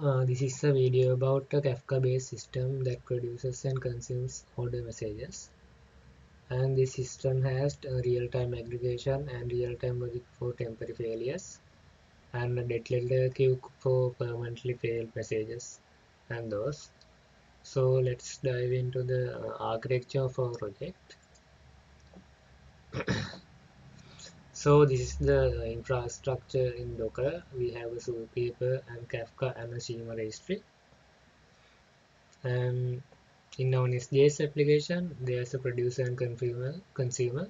This is a video about a Kafka-based system that produces and consumes order messages. And this system has real-time aggregation and real-time logic for temporary failures, and a dead-letter queue for permanently failed messages and those. So let's dive into the architecture of our project. So this is the infrastructure in Docker. We have a Zookeeper and Kafka and a schema registry. And in our Nest.js application, there's a producer and consumer,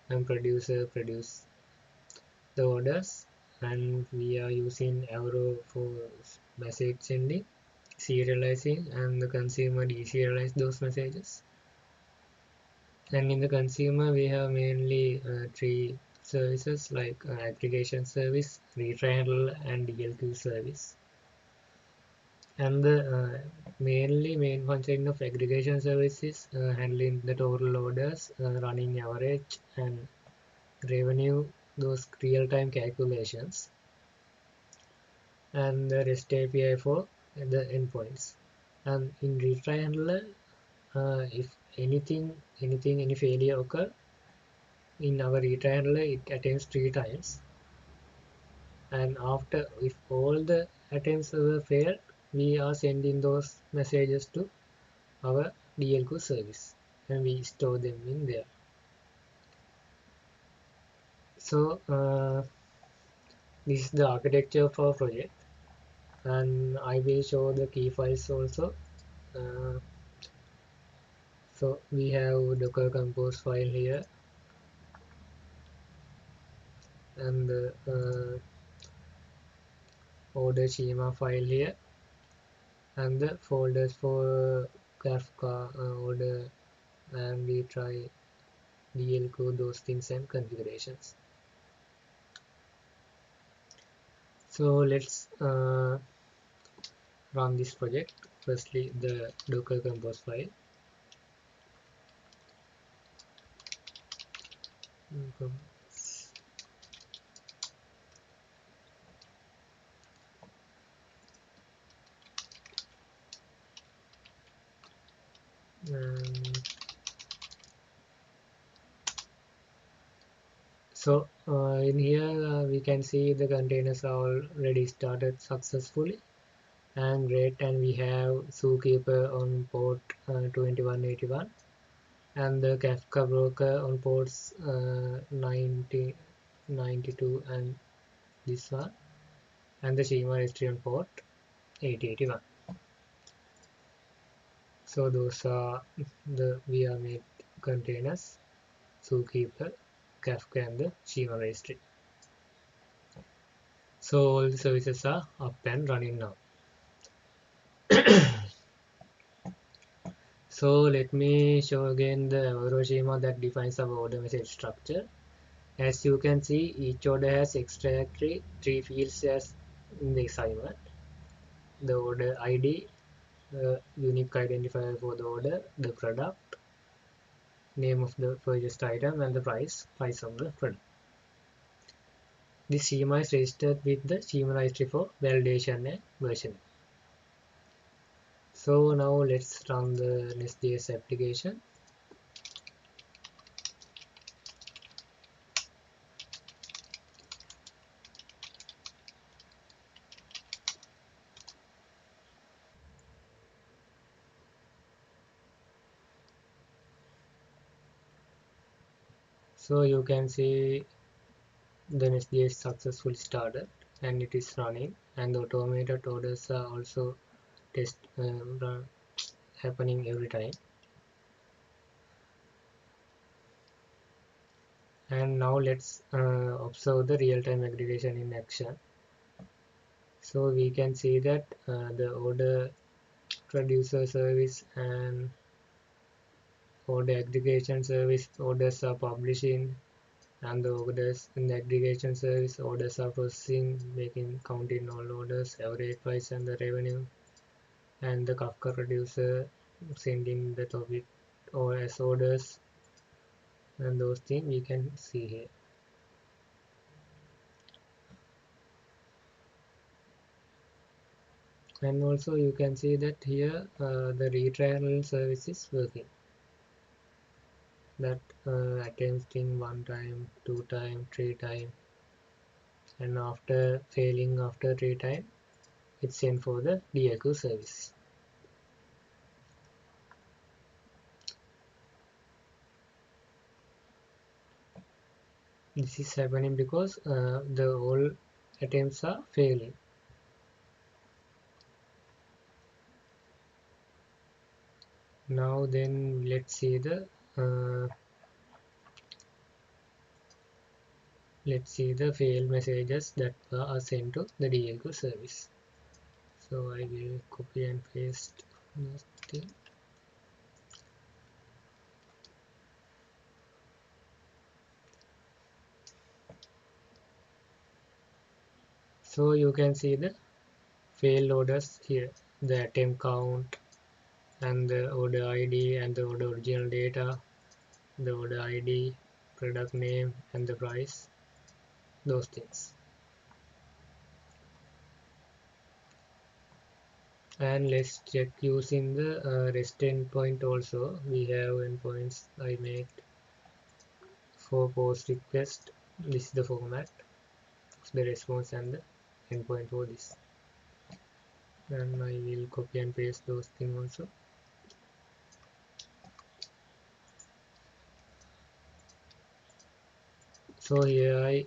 and producer produce the orders, and we are using Avro for message sending, serializing, and the consumer deserialize those messages. And in the consumer, we have mainly three services like aggregation service, retry handle, and DLQ service. And the main function of aggregation service is handling the total orders, running average and revenue, those real-time calculations, and the REST API for the endpoints. And in retry handler, if any failure occur in our retry handler, it attempts 3 times, and after, if all the attempts were failed, we are sending those messages to our DLQ service, and we store them in there. So this is the architecture of our project, and I will show the key files also. So we have Docker Compose file here, and the order schema file here, and the folders for Kafka order, and we try DLQ, those things and configurations. So let's run this project. Firstly, the Docker Compose file. So in here we can see the containers are already started successfully and great, and we have Zookeeper on port 2181, and the Kafka broker on ports 90, 92 and this one, and the schema registry on port 8081. So those are the VR made containers, Zookeeper, Kafka, and the schema registry. So all the services are up and running now. So let me show again the Avro schema that defines our order message structure. As you can see, each order has extractory 3 fields as in the assignment: the order ID, the unique identifier for the order, the product, name of the purchased item, and the price of the product. This schema is registered with the schema registry for validation and versioning. So now let's run the Nest.js application. So you can see the Nest.js successfully started and it is running, and the automated orders are also happening every time. And now let's observe the real-time aggregation in action. So we can see that the order producer service and order aggregation service orders are publishing, and the orders in the aggregation service orders are processing, making counting all orders, average price, and the revenue, and the Kafka producer sending the topic or as orders, and those things we can see here. And also you can see that here the retrial service is working, that attempting 1 time, 2 time, 3 time, and after failing after 3 time it's sent for the DIQ service. This is happening because the all attempts are failing. Now then let's see the failed messages that are sent to the DIQ service. So I will copy and paste this thing. So you can see the failed orders here, the attempt count and the order ID and the order original data, the order ID, product name and the price, those things. And let's check using the REST endpoint also. We have endpoints I made for post request. This is the format, the response and the endpoint for this. And I will copy and paste those things also. So here I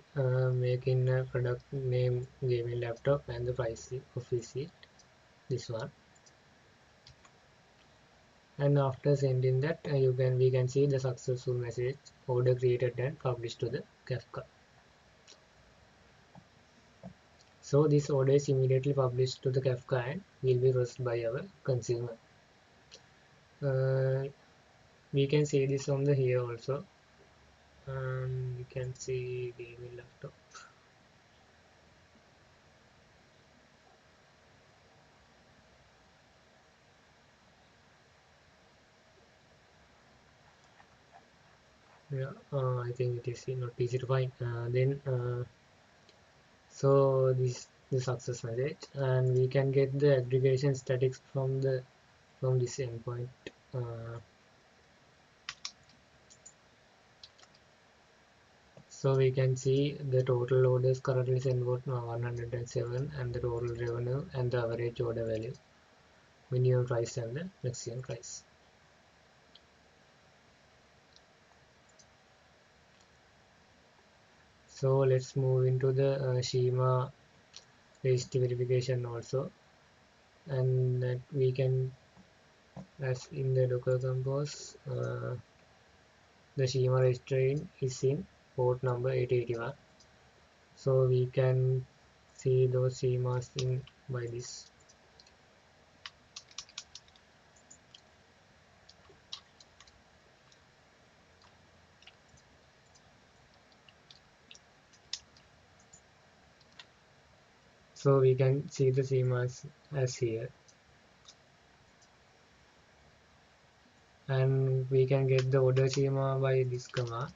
making a product name gaming laptop and the price of receipt, this one. And after sending that we can see the successful message, order created and published to the Kafka. So this order is immediately published to the Kafka and will be processed by our consumer. We can see this on the here also. You can see gaming laptop. Yeah, I think it is not easy to find. So this the success message, and we can get the aggregation statistics from this endpoint. So we can see the total orders currently sent about 107, and the total revenue and the average order value, minimum price and the maximum price. So let's move into the schema registry verification also, and that we can, as in the Docker Compose, the schema registry is in port number 8081. So we can see those schemas in by this. So we can see the schemas as here, and we can get the order schema by this command.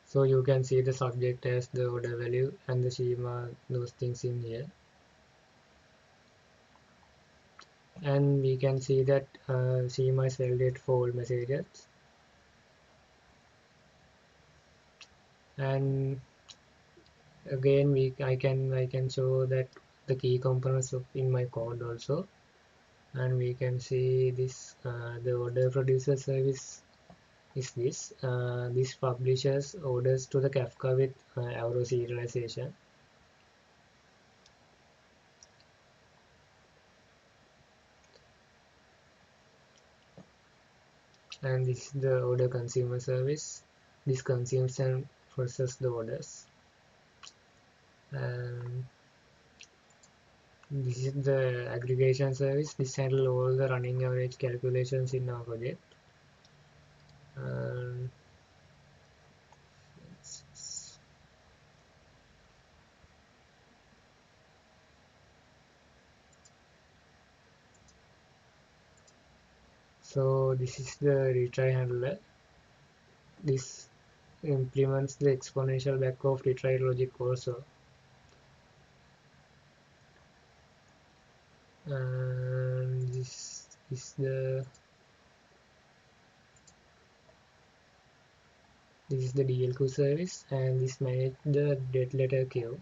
So you can see the subject as the order value and the schema, those things in here. And we can see that schema is validated for all messages. And again I can show that the key components in my code also, and we can see this the order producer service is this publishes orders to the Kafka with Avro serialization. And this is the order consumer service. This consumes and processes the orders. And this is the aggregation service. This handles all the running average calculations in our project. And So this is the retry handler. This implements the exponential back of retry logic also. And this is the DLQ service, and this manages the date letter queue.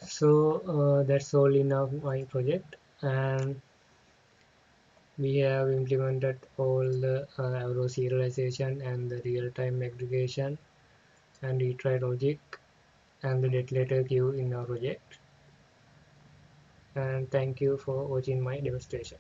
So that's all in my project, and we have implemented all the Avro serialization and the real-time aggregation and retry logic and the date letter queue in our project. And thank you for watching my demonstration.